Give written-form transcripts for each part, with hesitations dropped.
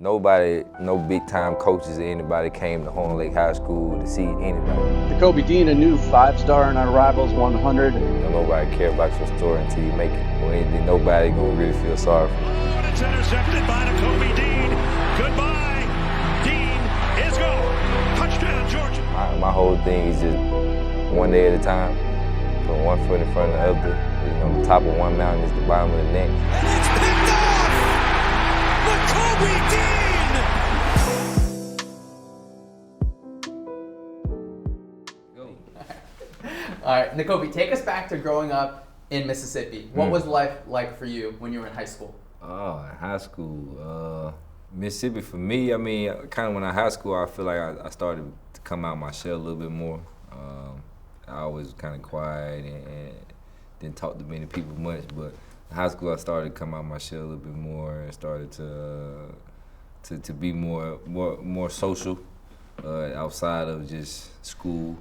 Nobody, no big-time coaches or anybody came to Horn Lake High School to see anybody. Nakobe Dean, a new 5-star in our Rivals 100. Nobody care about your story until you make it. When nobody gonna really feel sorry for you. And it's intercepted by Nakobe Dean. Goodbye. Dean is gone. Touchdown, Georgia. My whole thing is just one day at a time. Put one foot in front of the other. You know, the top of one mountain is the bottom of the next. And it's picked off! Nakobe Dean! All right, Nakobe, take us back to growing up in Mississippi. What was life like for you when you were in high school? Oh, in high school, Mississippi for me, I mean, kind of when I high school, I feel like I started to come out my shell a little bit more. I was kind of quiet and didn't talk to many people much, but in high school I started to come out my shell a little bit more and started to be more social outside of just school.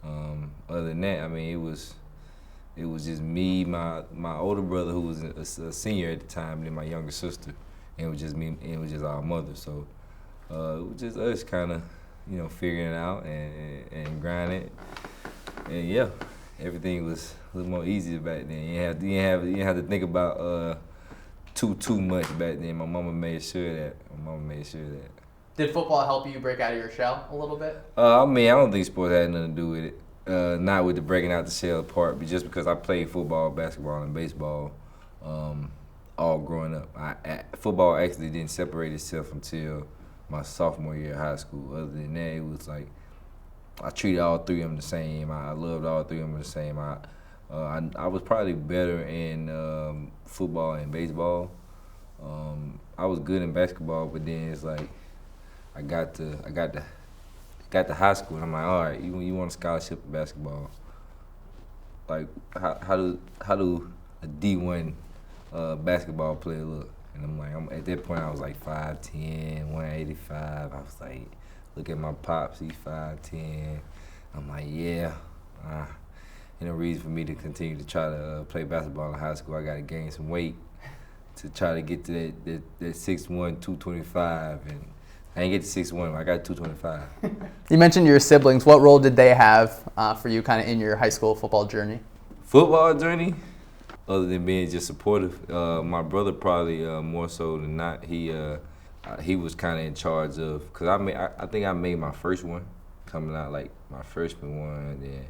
Other than that, I mean, it was just me, my older brother who was a senior at the time, and then my younger sister, and it was just me, and it was just our mother. So it was just us kind of, you know, figuring it out and grinding. And yeah, everything was a little more easier back then. You didn't have to think about too much back then. My mama made sure that. Did football help you break out of your shell a little bit? I mean, I don't think sports had nothing to do with it. Not with the breaking out the shell part, but just because I played football, basketball, and baseball all growing up. Football actually didn't separate itself until my sophomore year of high school. Other than that, it was like I treated all three of them the same. I loved all three of them the same. I was probably better in football and baseball. I was good in basketball, but then it's like I got to high school, and I'm like, all right, you want a scholarship in basketball? Like, how do a D1 basketball player look? And I'm like, at that point I was like 5'10", 185. I was like, look at my pops, he's 5'10". I'm like, yeah. Ain't no reason for me to continue to try to play basketball in high school. I got to gain some weight to try to get to that 6'1", 225, and I didn't get to 6'1", I got 225. You mentioned your siblings. What role did they have for you kind of in your high school football journey? Football journey, other than being just supportive, my brother probably more so than not. He was kind of in charge of, cause I think I made my first one coming out, like my freshman one. Then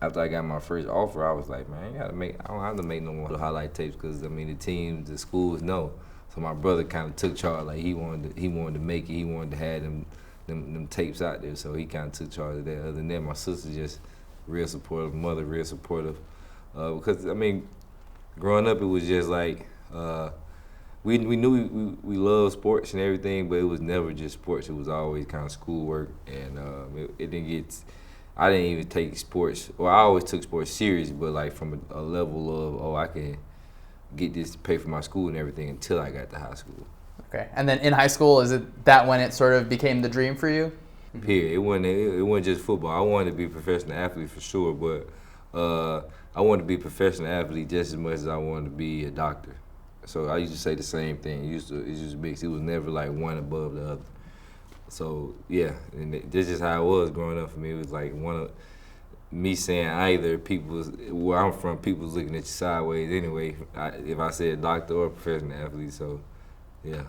after I got my first offer, I was like, man, I don't have to make no more highlight tapes, cause I mean the teams, the schools know. So my brother kind of took charge, like he wanted to make it. He wanted to have them tapes out there, so he kind of took charge of that. Other than that, my sister just real supportive, mother real supportive, because I mean, growing up it was just like we knew we loved sports and everything, but it was never just sports. It was always kind of schoolwork, and it didn't get. I didn't even take sports, or I always took sports serious, but like from a level of I can get this to pay for my school and everything until I got to high school. Okay, and then in high school, is it that when it sort of became the dream for you? Period. It wasn't just football. I wanted to be a professional athlete for sure, but I wanted to be a professional athlete just as much as I wanted to be a doctor. So I used to say the same thing. It just mixed. It was never like one above the other. So yeah, and this is how it was growing up for me. It was like me saying either, where I'm from, people was looking at you sideways anyway, if I said doctor or professional athlete, so yeah.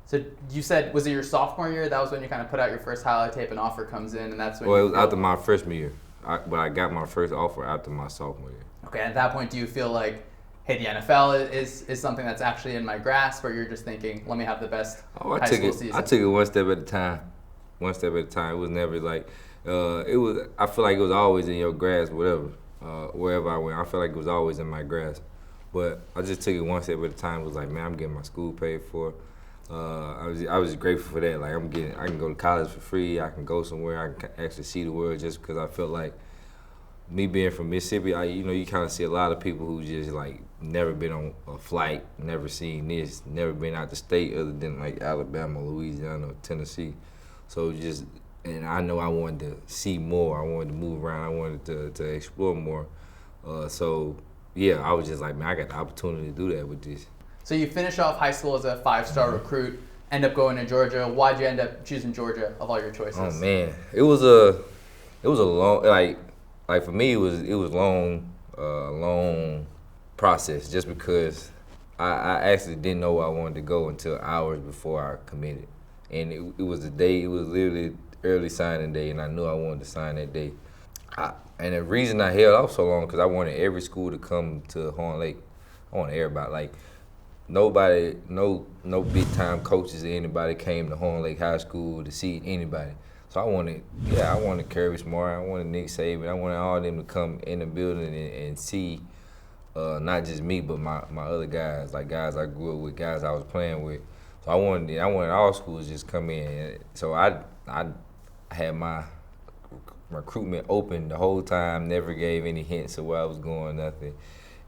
So you said, was it your sophomore year? That was when you kind of put out your first highlight tape, an offer comes in, and that's when Well, it was after my freshman year, but I got my first offer after my sophomore year. Okay, at that point, do you feel like, hey, the NFL is something that's actually in my grasp, or you're just thinking, let me have the best high school season? I took it one step at a time. One step at a time. It was never like, I feel like it was always in your grasp, wherever I went. I feel like it was always in my grasp. But I just took it one step at a time. It was like, man, I'm getting my school paid for. I was grateful for that. Like I can go to college for free. I can go somewhere. I can actually see the world, just because I felt like, me being from Mississippi, you kind of see a lot of people who just like never been on a flight, never seen this, never been out the state other than like Alabama, Louisiana, or Tennessee. So and I know I wanted to see more. I wanted to move around. I wanted to explore more. So yeah, I was just like, man, I got the opportunity to do that with this. So you finish off high school as a 5-star recruit, end up going to Georgia? Why'd you end up choosing Georgia of all your choices? Oh man, it was a long like for me it was long process just because I actually didn't know where I wanted to go until hours before I committed, and it was the day. It was literally early signing day, and I knew I wanted to sign that day. And the reason I held off so long because I wanted every school to come to Horn Lake. I wanted everybody, like nobody, no big time coaches or anybody came to Horn Lake High School to see anybody. So I wanted Kirby Smart, I wanted Nick Saban, I wanted all of them to come in the building and see not just me but my other guys, like guys I grew up with, guys I was playing with. So I wanted all schools just come in. So I had my recruitment open the whole time, never gave any hints of where I was going, nothing.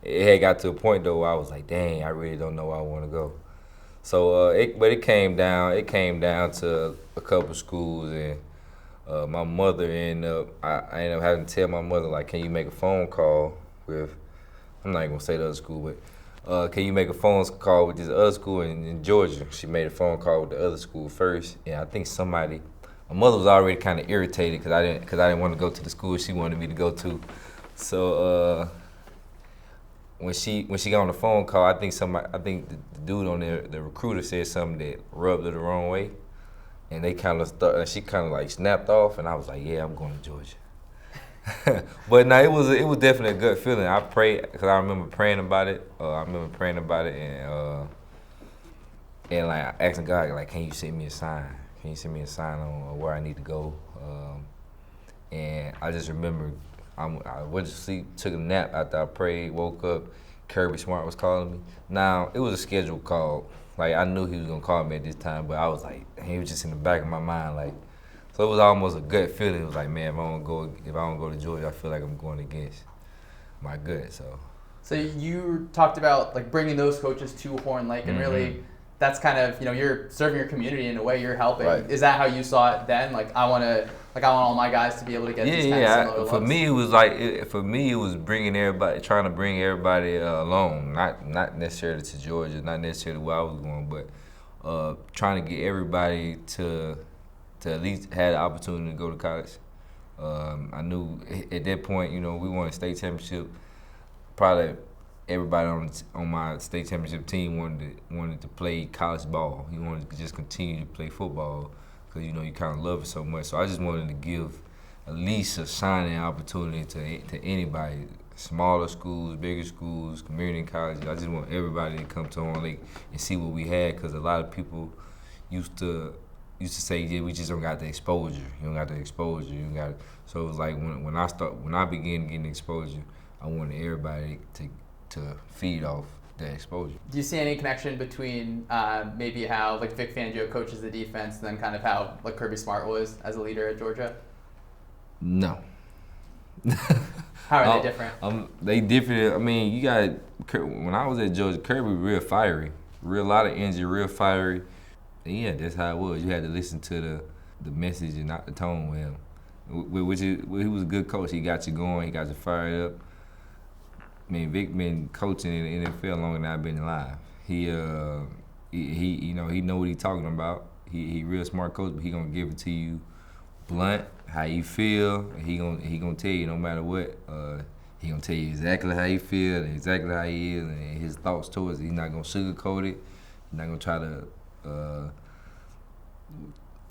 It had got to a point though where I was like, dang, I really don't know where I want to go. So, it came down to a couple schools, and my mother I ended up having to tell my mother, like, can you make a phone call with, I'm not gonna say the other school, but can you make a phone call with this other school in Georgia? She made a phone call with the other school first, and I think my mother was already kind of irritated because I didn't want to go to the school she wanted me to go to. So when she got on the phone call, I think the dude on there, the recruiter, said something that rubbed her the wrong way, and she kind of like snapped off, and I was like, yeah, I'm going to Georgia. But no, it was definitely a good feeling. I prayed because I remember praying about it. And like asking God, like, can you send me a sign? Can you send me a sign on where I need to go? And I just remember I went to sleep, took a nap after I prayed, woke up. Kirby Smart was calling me. Now, it was a scheduled call. Like, I knew he was going to call me at this time, but I was like, he was just in the back of my mind. Like, so it was almost a gut feeling. It was like, man, if I don't go to Georgia, I feel like I'm going against my gut. So you talked about like bringing those coaches to Horn Lake, and really that's kind of, you're serving your community in a way, you're helping. Right. Is that how you saw it then? Like, I want all my guys to be able to get these kind of similar looks? For me, it was trying to bring everybody along, not necessarily to Georgia, not necessarily where I was going, but trying to get everybody to at least have the opportunity to go to college. I knew at that point, we won a state championship. Probably everybody on my state championship team wanted to play college ball. He wanted to just continue to play football because you kind of love it so much. So I just wanted to give at least a shining opportunity to anybody, smaller schools, bigger schools, community colleges. I just want everybody to come to Horn Lake and see what we had, because a lot of people used to say, yeah, we just don't got the exposure. You don't got the exposure. You don't got it. So it was like when I began getting exposure, I wanted everybody to feed off the exposure. Do you see any connection between maybe how like Vic Fangio coaches the defense and then kind of how like Kirby Smart was as a leader at Georgia? No. How are they different? They different. I mean, you got, when I was at Georgia, Kirby real fiery, real lot of energy, real fiery. And yeah, that's how it was. You had to listen to the message and not the tone with him. He was a good coach. He got you going. He got you fired up. I mean, Vic been coaching in the NFL longer than I've been alive. He know what he's talking about. He real smart coach, but he gonna give it to you blunt, how you feel. He gonna tell you no matter what. He gonna tell you exactly how he feel and exactly how he is and his thoughts towards it. He's not gonna sugarcoat it. He's not gonna try to.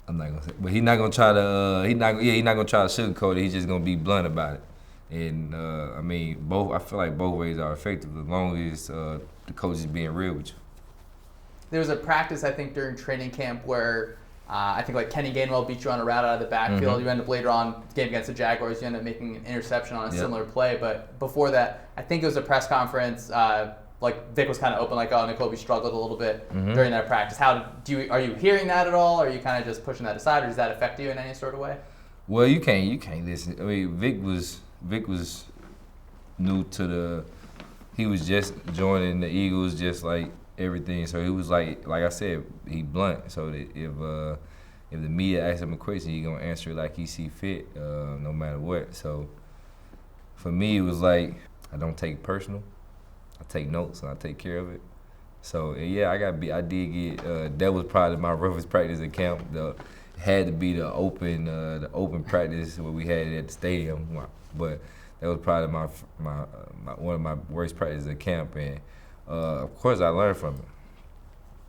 I'm not gonna say, but he's not gonna try to. He's not gonna try to sugarcoat it. He's just gonna be blunt about it. And I mean, I feel like both ways are effective as long as the coach is being real with you. There was a practice, I think, during training camp where I think like Kenny Gainwell beat you on a route out of the backfield. You end up later on game against the Jaguars. You end up making an interception on a similar play. But before that, I think it was a press conference. Like Vic was kind of open, like, oh, Nakobe struggled a little bit during that practice. Are you hearing that at all? Or are you kind of just pushing that aside, or does that affect you in any sort of way? Well, you can't listen. I mean, Vic was new to he was just joining the Eagles, just like everything. So he was like I said, he blunt. So that if the media asks him a question, he gonna answer it like he see fit, no matter what. So for me, it was like, I don't take it personal. I take notes and I take care of it. So yeah, I did get that was probably my roughest practice at camp. Had to be the open practice where we had it at the stadium, but that was probably my one of my worst practices at camp, and of course I learned from it.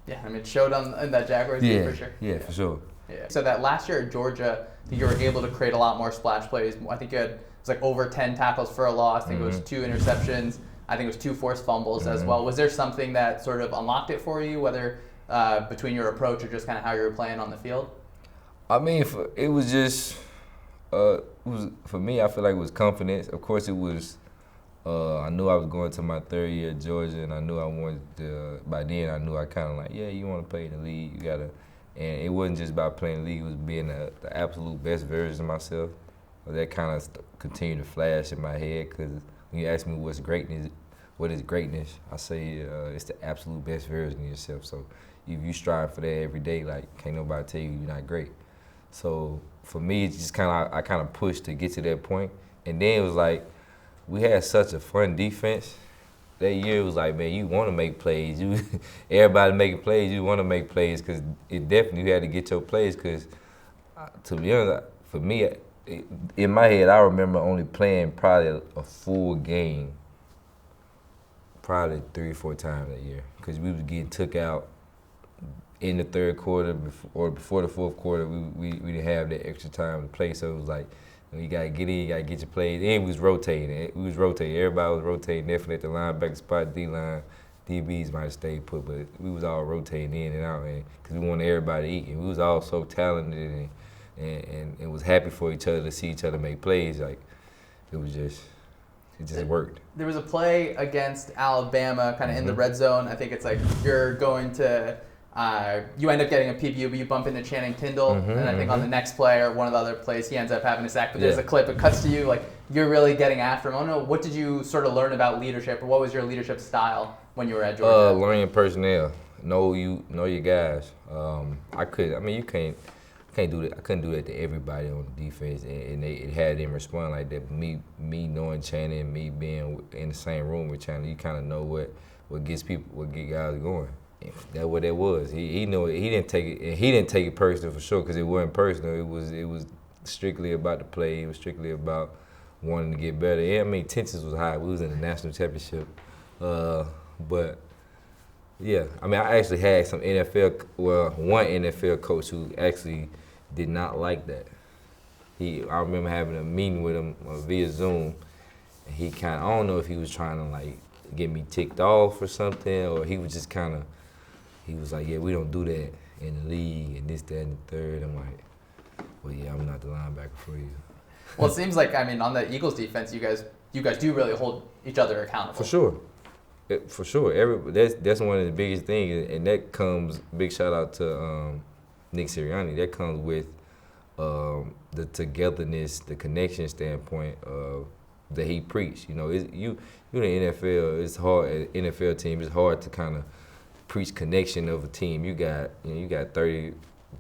Yeah, I mean, it showed in that Jaguars game for sure. Yeah, for sure. Yeah. So that last year at Georgia, I think you were able to create a lot more splash plays. I think you had over 10 tackles for a loss. I think it was 2 interceptions. I think it was 2 forced fumbles as well. Was there something that sort of unlocked it for you, whether between your approach or just kind of how you were playing on the field? I mean, it was just for me. I feel like it was confidence. Of course, it was. I knew I was going to my 3rd year at Georgia, and I knew I wanted to. By then, I knew I kind of like, you want to play in the league, you gotta. And it wasn't just about playing the league; it was being the absolute best version of myself. That kind of continued to flash in my head, because when you ask me what is greatness, I say it's the absolute best version of yourself. So if you strive for that every day, like, can't nobody tell you you're not great. So for me, it's just I kind of pushed to get to that point, and then it was like, we had such a fun defense. That year it was like, man, you want to make plays. Everybody making plays, you want to make plays, because it definitely, you had to get your plays, because to be honest, for me, in my head, I remember only playing probably a full game probably 3 or 4 times that year, because we was getting took out in the 3rd quarter or before the 4th quarter. We didn't have that extra time to play, so it was like, you gotta get in, you gotta get your plays. And we was rotating. Everybody was rotating. Definitely at the linebacker spot, D-line, DBs might have stayed put, but we was all rotating in and out, and because we wanted everybody to eat. And we was all so talented and was happy for each other to see each other make plays. Like, it just worked. There was a play against Alabama, kind of in the red zone. I think it's like you're going to. You end up getting a PBU, but you bump into Channing Tindall, and I think on the next play or one of the other plays, he ends up having a sack. But there's a clip, it cuts to you, like you're really getting after him. I don't know, what did you sort of learn about leadership, or what was your leadership style when you were at Georgia? Learning your personnel, know your guys. You can't do that. I couldn't do that to everybody on the defense, and it had them respond like that. But me knowing Channing, me being in the same room with Channing, you kind of know what get guys going. That's what it was. He knew it. He didn't take it. And he didn't take it personal for sure, because it wasn't personal. It was strictly about the play. It was strictly about wanting to get better. Yeah, I mean, tensions was high. We was in the national championship, but yeah, I mean, I actually had one NFL coach who actually did not like that. I remember having a meeting with him via Zoom, and he I don't know if he was trying to like get me ticked off or something, or he was just he was like, yeah, we don't do that in the league, and this, that, and the third. I'm like, well, yeah, I'm not the linebacker for you. Well, it seems like, I mean, on the Eagles defense, you guys do really hold each other accountable. For sure. For sure. That's one of the biggest things, and that comes, big shout out to Nick Sirianni, that comes with the togetherness, the connection standpoint that he preached. You know, you in the NFL, it's hard, at NFL team, it's hard to kind of preach connection of a team. You got 30,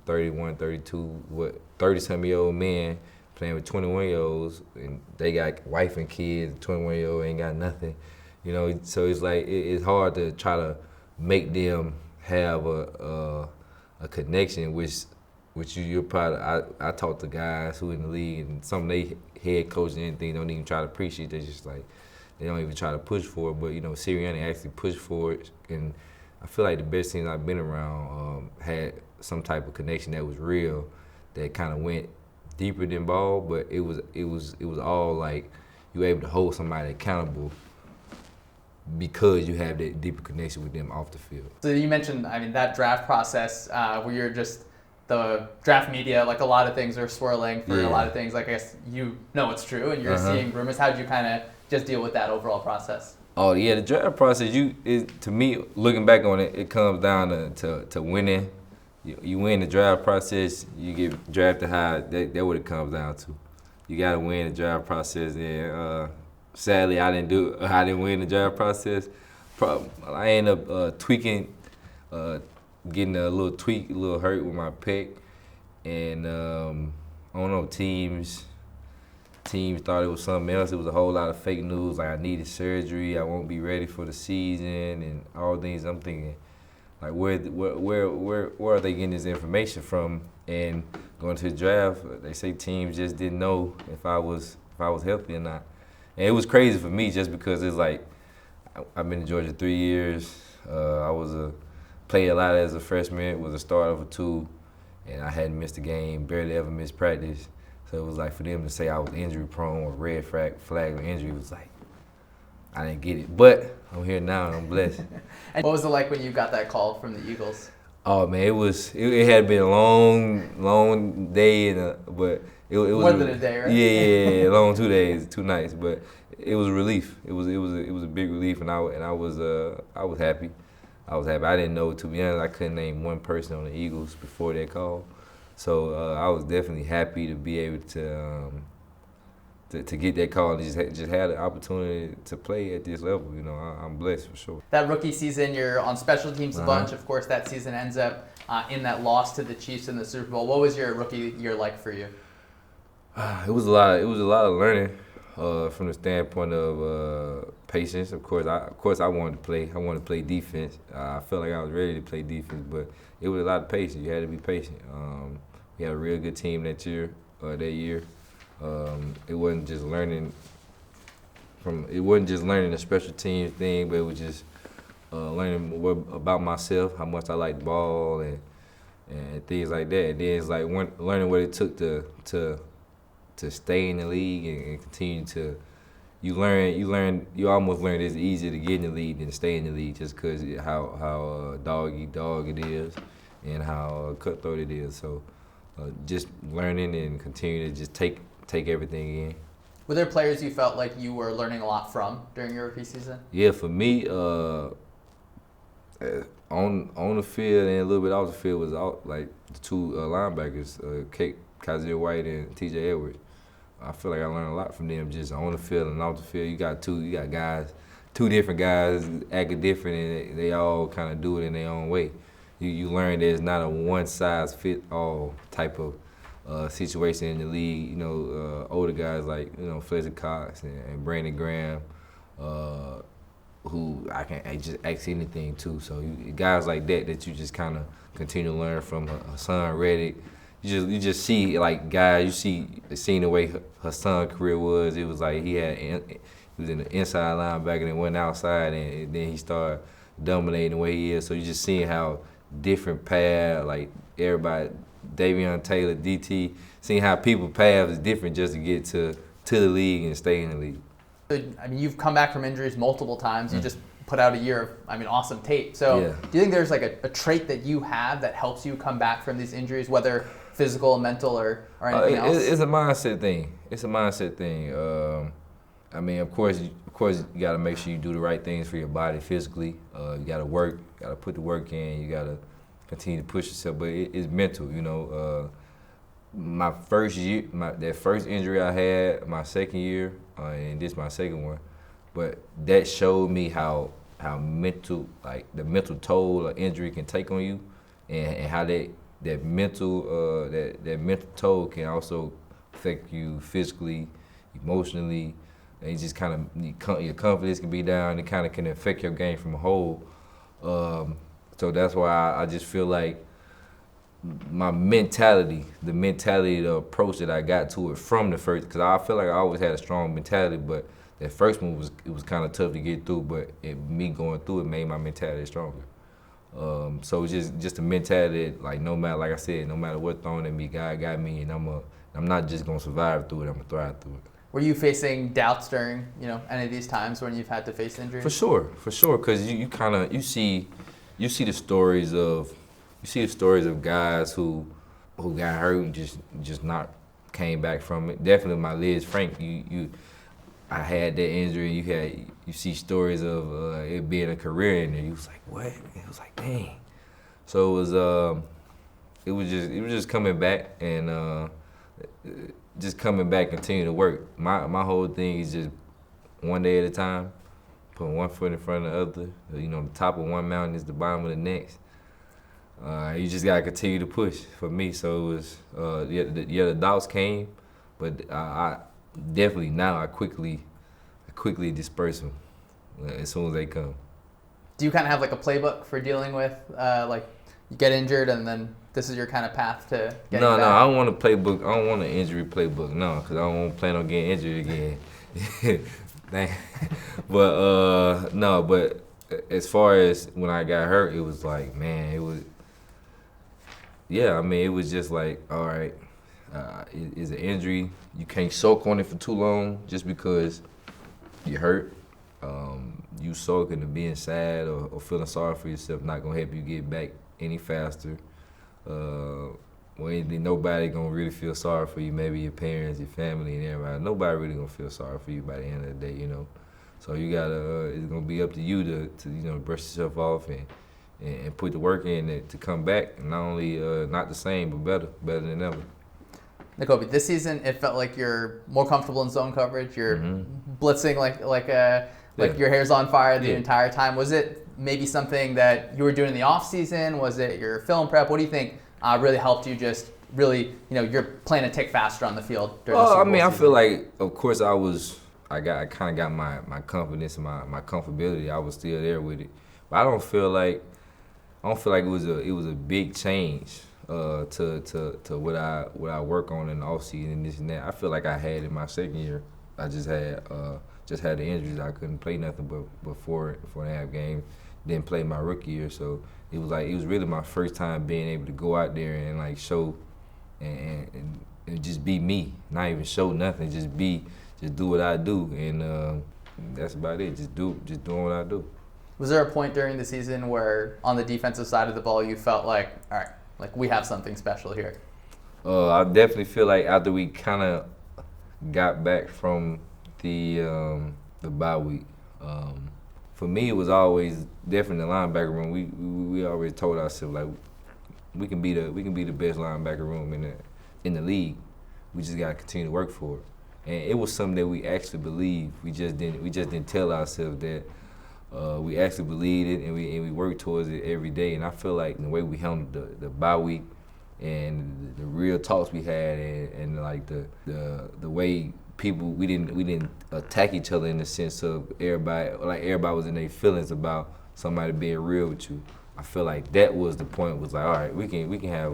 31, 32, 30-some-year-old men playing with 21-year-olds, and they got wife and kids, 21-year-old ain't got nothing. You know, so it's like it's hard to try to make them have a connection, which you're probably. I talk to guys who in the league, and some of they head coaches and anything don't even try to preach it. They just like, they don't even try to push for it. But you know, Sirianni actually pushed for it, and I feel like the best teams I've been around had some type of connection that was real, that kind of went deeper than ball. But it was all like you were able to hold somebody accountable because you have that deeper connection with them off the field. So you mentioned, I mean, that draft process where you're just the draft media, like a lot of things are swirling for a lot of things. Like, I guess you know it's true, and you're seeing rumors. How did you kind of just deal with that overall process? Oh yeah, the draft process. To me, looking back on it, it comes down to winning. You win the draft process, you get drafted high. That's what it comes down to. You got to win the draft process, and sadly, I didn't win the draft process. I ended up tweaking, getting a little hurt with my pec, and I don't know, teams teams thought it was something else. It was a whole lot of fake news, like I needed surgery, I won't be ready for the season, and all things. I'm thinking, like, where are they getting this information from? And going to the draft, they say teams just didn't know if I was healthy or not. And it was crazy for me just because it's like I've been in Georgia 3 years. I played a lot as a freshman, was a starter for 2, and I hadn't missed a game, barely ever missed practice. So it was like for them to say I was injury prone or red flag or injury, it was like I didn't get it. But I'm here now and I'm blessed. And what was it like when you got that call from the Eagles? Oh man, it had been a long day, but it was more than a day, right? Yeah, long 2 days, 2 nights, but it was a relief. It was a big relief, and I was happy. I was happy. I didn't know, to be honest, I couldn't name one person on the Eagles before that call, so I was definitely happy to be able to get that call and just had the opportunity to play at this level. You know, I'm blessed for sure. That rookie season, you're on special teams a bunch. Of course, that season ends up in that loss to the Chiefs in the Super Bowl. What was your rookie year like for you? It was a lot of learning from the standpoint of patience. Of course, I wanted to play. I wanted to play defense. I felt like I was ready to play defense, but it was a lot of patience. You had to be patient. We had a real good team that year. It wasn't just learning a special teams thing, but it was just learning more about myself, how much I liked the ball, and things like that. And then it's like learning what it took to stay in the league and continue to. You almost learn it's easier to get in the league than to stay in the league, just because how dog eat dog it is and how cutthroat it is. So just learning and continue to just take everything in. Were there players you felt like you were learning a lot from during your rookie season? Yeah, for me, on the field and a little bit off the field was like the 2 linebackers, Kaiser White and T.J. Edwards. I feel like I learned a lot from them just on the field and off the field. You got guys, 2 different guys acting different, and they all kind of do it in their own way. You learn there's not a one-size-fit-all type of situation in the league. You know, older guys like, you know, Fletcher Cox and Brandon Graham, who I can just ask anything to. So guys like that you just kind of continue to learn from. Hassan Reddick, you just see like guys. Seeing the way Hassan's career was. It was like he was in the inside linebacker and went outside, and then he started dominating the way he is. So you just seeing how different paths, like everybody. Davion Taylor, DT, seeing how people path is different just to get to the league and stay in the league. I mean, you've come back from injuries multiple times. You just put out a year of, awesome tape. So yeah. Do you think there's like a trait that you have that helps you come back from these injuries, whether physical, mental, or anything else? It's a mindset thing. Of course you got to make sure you do the right things for your body physically. You got to work, got to put the work in. You got to continue to push yourself, but it's mental, you know. My first year, that first injury I had, my second year, and this my second one, but that showed me how mental, like the mental toll an injury can take on you, and how that mental toll can also affect you physically, emotionally, and just kind of your confidence can be down. It kind of can affect your game from a whole. So that's why I just feel like my mentality, the approach that I got to it from the first, because I feel like I always had a strong mentality, but that first one was kind of tough to get through, but me going through it made my mentality stronger. So it's just a mentality, like no matter what's thrown at me, God got me, and I'm not just gonna survive through it, I'm gonna thrive through it. Were you facing doubts during any of these times when you've had to face injuries? For sure, because you see the stories of guys who got hurt and just not came back from it. Definitely my Liz Frank, I had that injury. You see stories of it being a career, and you was like, what? It was like, dang. So it was just coming back and continue to work. My whole thing is just one day at a time, put one foot in front of the other. The top of one mountain is the bottom of the next. You just gotta continue to push for me. So it was the doubts came, but definitely now I quickly disperse them as soon as they come. Do you kind of have like a playbook for dealing with like you get injured and then this is your kind of path to getting back? No, I don't want a playbook. I don't want an injury playbook. No, because I don't plan on getting injured again. But as far as when I got hurt, it was like, man, it was just like, all right, it's an injury. You can't soak on it for too long just because you're hurt. You soaking to being sad or feeling sorry for yourself not gonna help you get back any faster. Nobody gonna really feel sorry for you. Maybe your parents, your family, and everybody. Nobody really gonna feel sorry for you by the end of the day, you know. So you gotta. It's gonna be up to you to brush yourself off and put the work in to come back. And not only not the same, but better than ever. Nakobe, this season it felt like you're more comfortable in zone coverage. You're blitzing like your hair's on fire the entire time. Was it maybe something that you were doing in the off season? Was it your film prep? What do you think really helped you just really, you're playing a tick faster on the field during the Super Bowl I season? feel like, of course, I kind of got my confidence and my comfortability. I was still there with it, but I don't feel like it was a big change to what I work on in the off season and this and that. I feel like I had in my second year. I just had the injuries. I couldn't play nothing but before and a half games. Didn't play my rookie year, so it was really my first time being able to go out there and like show and just be me. Not even show nothing, just do what I do, and that's about it. Just doing what I do. Was there a point during the season where on the defensive side of the ball you felt like, all right, like we have something special here? I definitely feel like after we kind of got back from the bye week. For me, it was always definitely the linebacker room. We always told ourselves like we can be the best linebacker room in the league. We just gotta continue to work for it, and it was something that we actually believed. We just didn't tell ourselves that. We actually believed it, and we worked towards it every day. And I feel like the way we handled the bye week and the real talks we had, and like the way people we didn't attack each other in the sense of everybody was in their feelings about somebody being real with you. I feel like that was the point. Was like, all right, we can have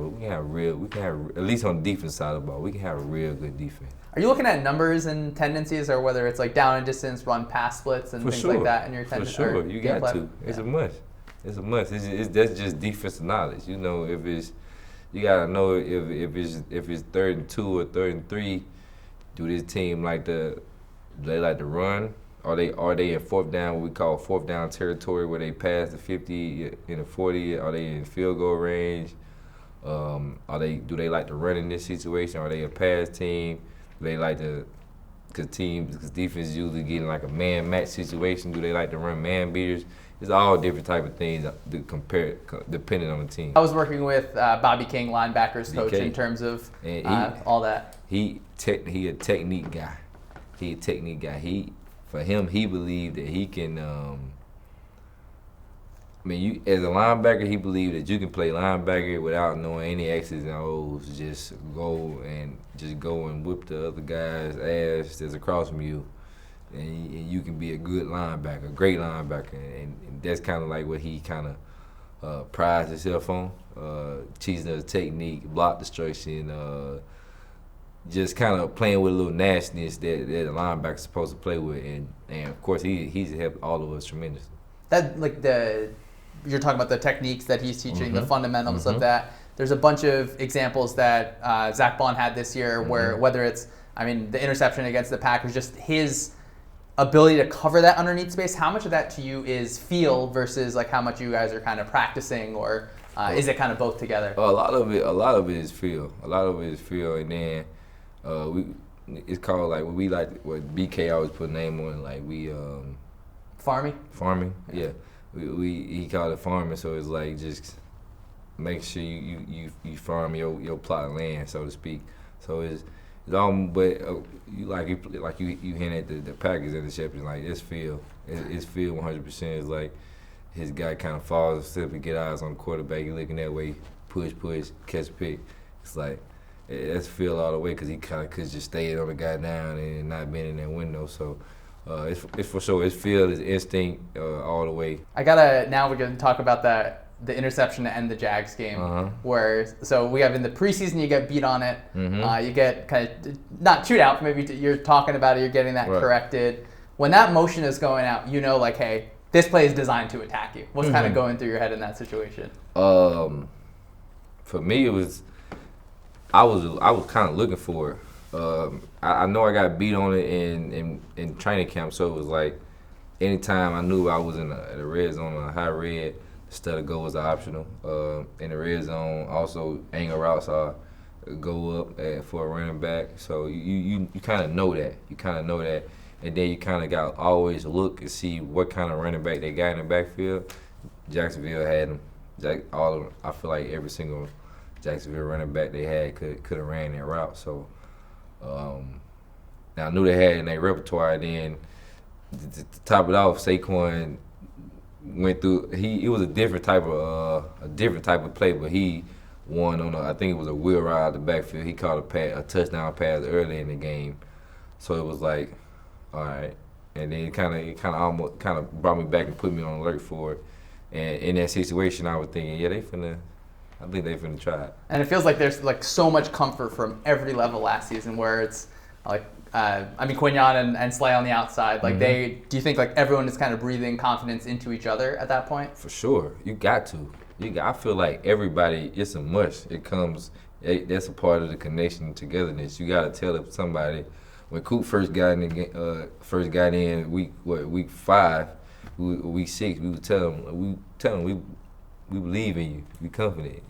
at least on the defense side of the ball, we can have a real good defense. Are you looking at numbers and tendencies, or whether it's like down and distance, run pass splits, and things like that in your tendency? For sure, you got to. It's a must. It's a must. That's just defensive knowledge. If it's you gotta know if it's 3rd and 2 or 3rd and 3. Do this team do they like to run? Are they in 4th down, what we call 4th down territory, where they pass the 50 in the 40? Are they in field goal range? Do they like to run in this situation? Are they a pass team? Do they like to, because defense usually getting like a man match situation. Do they like to run man beaters? It's all different type of things to compare depending on the team. I was working with Bobby King, linebackers coach, in terms of all that. He a technique guy. He believed that he can. As a linebacker, he believed that you can play linebacker without knowing any X's and O's. Just go and whip the other guy's ass that's across from you, and you can be a good linebacker, a great linebacker. And that's kind of like what he kind of prides himself on. Teaching us technique, block destruction, just kind of playing with a little nastiness that a linebacker's supposed to play with. And of course, he's helped all of us tremendously. You're talking about the techniques that he's teaching, the fundamentals of that. There's a bunch of examples that Zach Bond had this year where whether it's, the interception against the Packers, just his ability to cover that underneath space, how much of that to you is feel versus like how much you guys are kind of practicing, or is it kind of both together? A lot of it is feel. And then it's called like what BK always put a name on it, like we farming. Yeah. He called it farming, so it's like just make sure you farm your plot of land, so to speak. So it's all, but you hint at the Packers interception, like it's feel. It's feel 100%. It's like his guy kind of falls asleep and get eyes on the quarterback. He looking that way, push, catch a pick. It's like that's feel all the way because he kind of could just stay on the guy down and not been in that window. So it's for sure. It's feel, it's instinct all the way. Now we're gonna talk about the interception to end the Jags game, so we have in the preseason you get beat on it, you get kind of not chewed out, maybe you're talking about it, you're getting that corrected. When that motion is going out, like, hey, this play is designed to attack you. What's kind of going through your head in that situation? For me, it was I was kind of looking for it. I know I got beat on it in training camp, so it was like anytime I knew I was in the red zone, a high red, stutter go was optional. In the red zone, also angle routes are go up for a running back. So you kind of know that. You kind of know that. And then you kind of got always look and see what kind of running back they got in the backfield. Jacksonville had them. All of them, I feel like every single Jacksonville running back they had could have ran that route. So now I knew they had it in their repertoire. Then to top it off, Saquon went through. It was a different type of play, but he won on I think it was a wheel ride out the backfield. He caught a touchdown pass early in the game, so it was like, all right. And then it kind of brought me back and put me on alert for it. And in that situation, I was thinking, yeah, I think they finna try it. And it feels like there's like so much comfort from every level last season, where it's like, Quignon and Slay on the outside. Like do you think like everyone is kind of breathing confidence into each other at that point? For sure, you got to. I feel like everybody, it's a must. It comes. That's a part of the connection and togetherness. You got to tell somebody. When Coop first got in week 5, week 6, we would tell them we believe in you. We confident.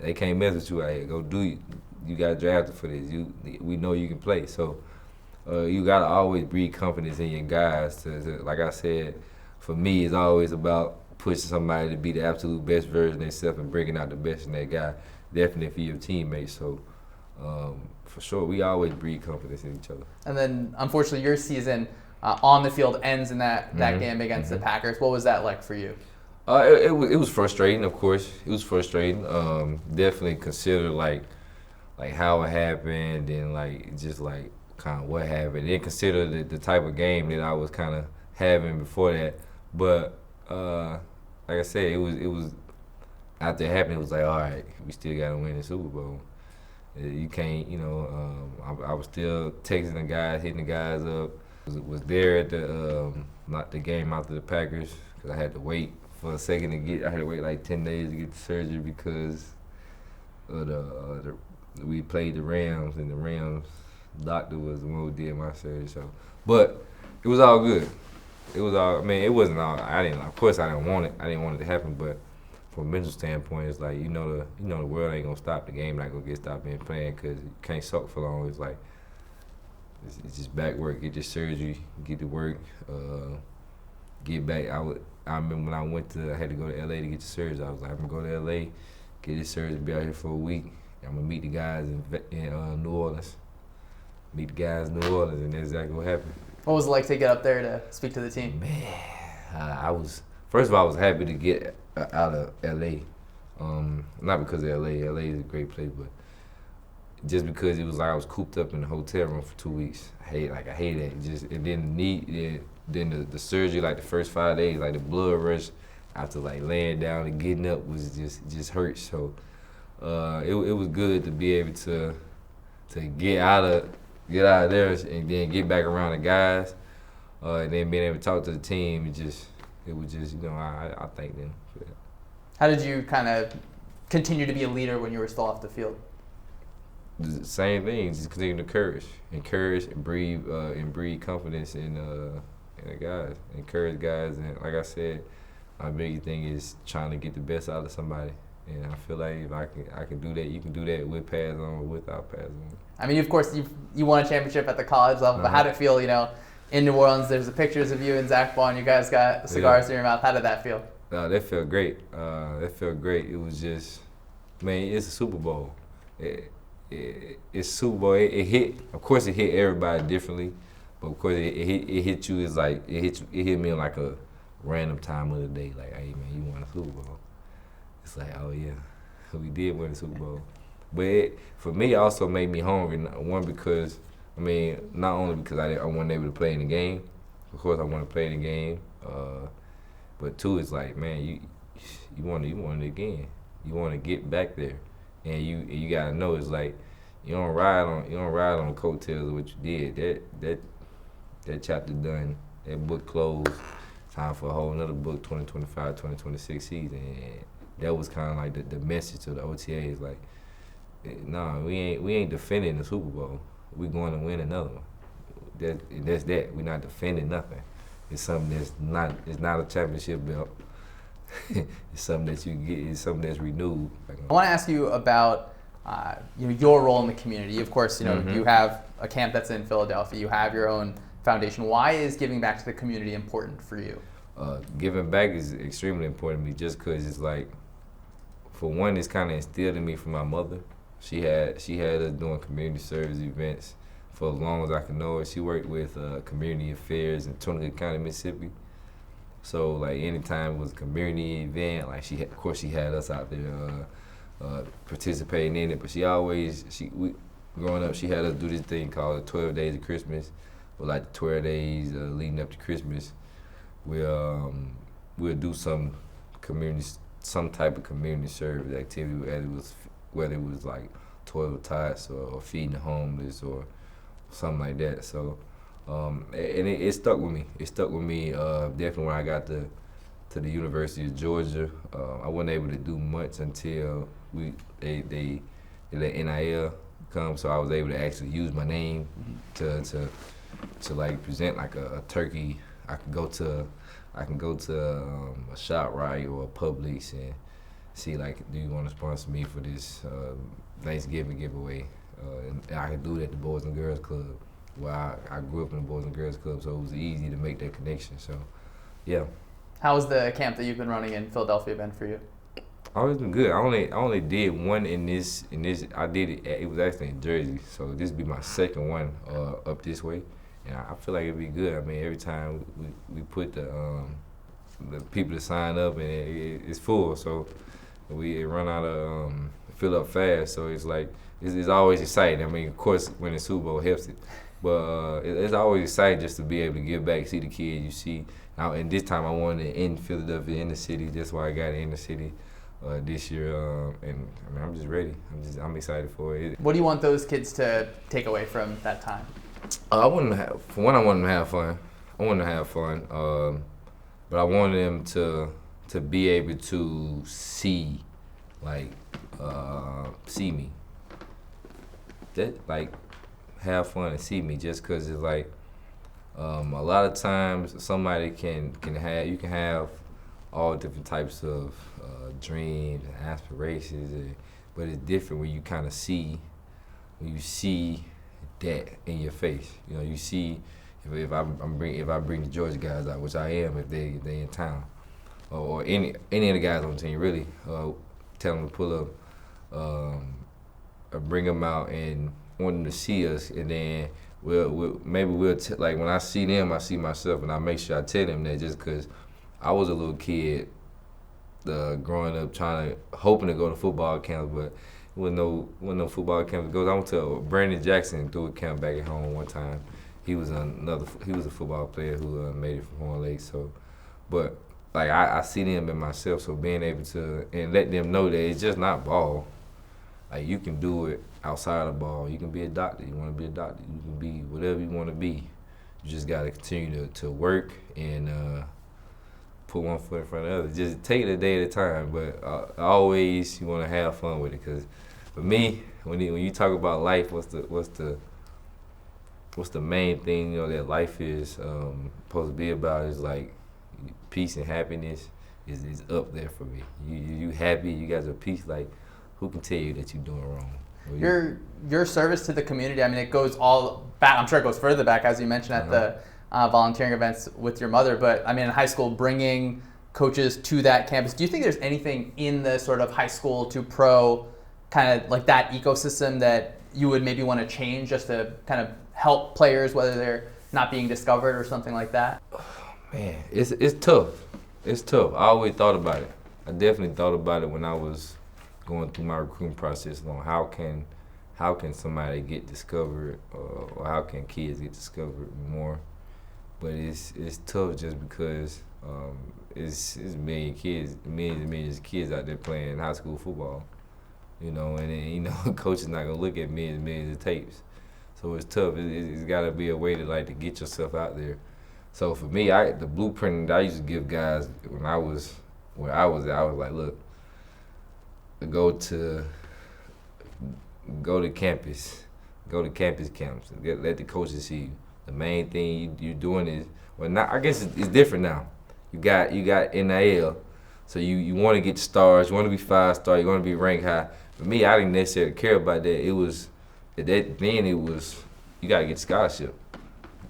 They can't mess with you out here. Go do it. You got drafted for this. We know you can play. So you gotta always breed confidence in your guys. Like I said, for me, it's always about pushing somebody to be the absolute best version of themselves and bringing out the best in that guy. Definitely for your teammates. So. For sure, we always breed confidence in each other. And then, unfortunately, your season on the field ends in that game against the Packers. What was that like for you? It was frustrating, of course. It was frustrating. Definitely consider like how it happened and like just like kind of what happened. Then consider the type of game that I was kind of having before that. But like I said, it was after it happened. It was like, all right, we still got to win the Super Bowl. You can't, I was still texting the guys, hitting the guys up. Was there at the game after the Packers because I had to wait for a second I had to wait like 10 days to get the surgery because of we played the Rams and the Rams doctor was the one who did my surgery. So, but it was all good. It was all. It wasn't all. Of course, I didn't want it. I didn't want it to happen, but. From a mental standpoint, it's like the world ain't gonna stop. The game not gonna get stopped being playing because you can't suck for long. It's like it's just back work. Get your surgery, get to work, get back. I remember when I had to go to LA to get the surgery. I was like, I'm gonna go to LA, get this surgery, be out here for a week. I'm gonna meet the guys in New Orleans. Meet the guys in New Orleans, and that's exactly what happened. What was it like to get up there to speak to the team? Man, first of all, I was happy to get out of LA, not because of LA. LA is a great place, but just because it was like I was cooped up in the hotel room for 2 weeks. I hate that. And then the surgery, like the first 5 days, like the blood rush after like laying down and getting up was just hurt. So it was good to be able to get out of there and then get back around the guys, and then being able to talk to the team. It was just I thank them for that. How did you kind of continue to be a leader when you were still off the field? The same thing, just continue to encourage and breed confidence in the guys. Encourage guys, and like I said, my big thing is trying to get the best out of somebody. And I feel like if I can do that, you can do that with pads on or without pads on. Of course, you won a championship at the college level, but how did it feel, in New Orleans, there's the pictures of you and Zach Bond. You guys got cigars in your mouth. How did that feel? That felt great. It was just, it's a Super Bowl. It's Super Bowl. It hit. Of course, it hit everybody differently, but of course, it hit you. It's like it hit me in like a random time of the day. Like, hey man, you won a Super Bowl. It's like, oh yeah, we did win the Super Bowl. But for me, it also made me hungry. One, because, I mean, not only because I wasn't able to play in the game. Of course, I want to play in the game. But two, it's like, man, you want it again. You want to get back there, and you gotta know, it's like you don't ride on the coattails of what you did. That chapter done. That book closed. Time for a whole another book, 2025, 2026 season. And that was kind of like the message to the OTAs, like, nah, we ain't defending the Super Bowl. We going to win another one. That's that. We're not defending nothing. It's something it's not a championship belt. It's something that you get. It's something that's renewed. I want to ask you about your role in the community. Of course, you have a camp that's in Philadelphia. You have your own foundation. Why is giving back to the community important for you? Giving back is extremely important to me, just because it's like, for one, it's kind of instilled in me from my mother. She had us doing community service events for as long as I can know her. She worked with community affairs in Tunica County, Mississippi. So like anytime it was a community event, like she had us out there participating in it. But growing up, she had us do this thing called the 12 Days of Christmas, or like the 12 days leading up to Christmas. We'll do some type of community service activity, whether it was like toilet tots or feeding the homeless or something like that. So, and it stuck with me. It stuck with me definitely when I got to the University of Georgia. I wasn't able to do much until they let NIL come, so I was able to actually use my name to like present like a turkey. I can go to a ShopRite or a Publix and see, like, do you want to sponsor me for this Thanksgiving giveaway? And I can do that at the Boys and Girls Club. Well, I grew up in the Boys and Girls Club, so it was easy to make that connection. So, yeah. How has the camp that you've been running in Philadelphia been for you? Always been good. I only did one in this. I did it. It was actually in Jersey, so this would be my second one up this way. And I feel like it'd be good. I mean, every time we put the people to sign up, and it's full, so we run out of fill up fast. So it's like it's always exciting. I mean, of course, winning the Super Bowl helps it, but it's always exciting just to be able to give back, see the kids. You see, and this time I wanted it in Philadelphia, in the city. That's why I got it in the city this year. And I mean, I'm just ready. I'm excited for it. What do you want those kids to take away from that time? I wanted them to have fun. But I wanted them to be able to see me. That, like, have fun and see me, just because it's like a lot of times somebody can have all different types of dreams and aspirations, but it's different when you kind of see that in your face. You see if I bring the Georgia guys out, which I am if they in town, or any of the guys on the team, really, tell them to pull up, or bring them out and want them to see us, and then we'll like, when I see them, I see myself, and I make sure I tell them that, just because I was a little kid growing up hoping to go to football camps, but wasn't no football camp to go. I went to Brandon Jackson through a camp back at home one time. He was a football player who made it from Horn Lake. So, but like I see them in myself. So being able to and let them know that it's just not ball. Like, you can do it outside of ball. You can be a doctor. You want to be a doctor. You can be whatever you want to be. You just got to continue to work and put one foot in front of the other. Just take it a day at a time. But always you want to have fun with it, because for me, when you talk about life, what's the main thing that life is supposed to be about, is like peace and happiness is up there for me. You happy, you got your peace. Like, who can tell you that you're doing wrong? Your service to the community, I mean, it goes all back. I'm sure it goes further back, as you mentioned, at the volunteering events with your mother. But I mean, in high school, bringing coaches to that campus. Do you think there's anything in the sort of high school to pro kind of like that ecosystem that you would maybe want to change, just to kind of help players, whether they're not being discovered or something like that? Oh, man, it's tough. It's tough. I always thought about it. I definitely thought about it when I was going through my recruiting process on how can somebody get discovered, or how can kids get discovered more. But it's tough just because it's millions and millions of kids out there playing high school football, and then, coach is not gonna look at millions and millions of tapes, so it's tough. It's got to be a way to get yourself out there. So for me, the blueprint that I used to give guys when I was where I was at, I was like, look, go to campus camps, let the coaches see you. The main thing you're doing is, I guess it's different now. You got NIL, so you want to get stars, you want to be 5-star, you want to be ranked high. For me, I didn't necessarily care about that. It was you got to get scholarship.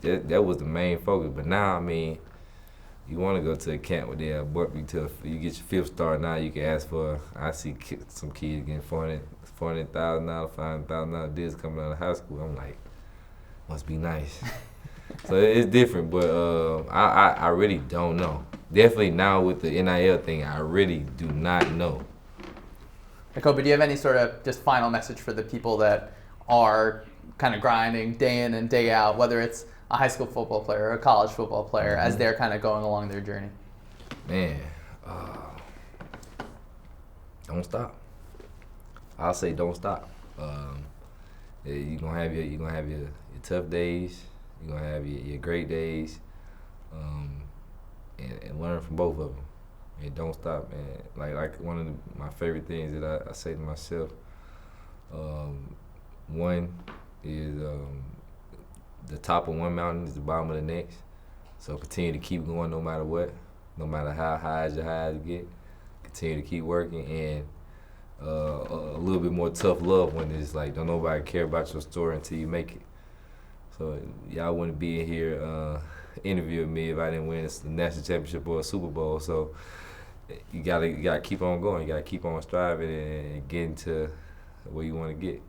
That was the main focus. But now, I mean, you want to go to a camp where they'll bump you to you get your 5th star. Now you can ask for. I see some kids getting $400,000, $500,000 deals coming out of high school. I'm like, must be nice. So it's different, but I really don't know. Definitely now with the NIL thing, I really do not know. Nakobe, do you have any sort of just final message for the people that are kind of grinding day in and day out, whether it's a high school football player or a college football player, as they're kind of going along their journey? Man, don't stop. I'll say don't stop. You're gonna have your tough days. You're gonna have your great days, and learn from both of them. And don't stop, man. Like one of my favorite things that I say to myself. One is the top of one mountain is the bottom of the next. So continue to keep going no matter what, no matter how high your highs get. Continue to keep working, and a little bit more tough love when it's like don't nobody care about your story until you make it. So y'all wouldn't be in here interviewing me if I didn't win a national championship or a Super Bowl. So you gotta keep on going. You gotta keep on striving and getting to where you want to get.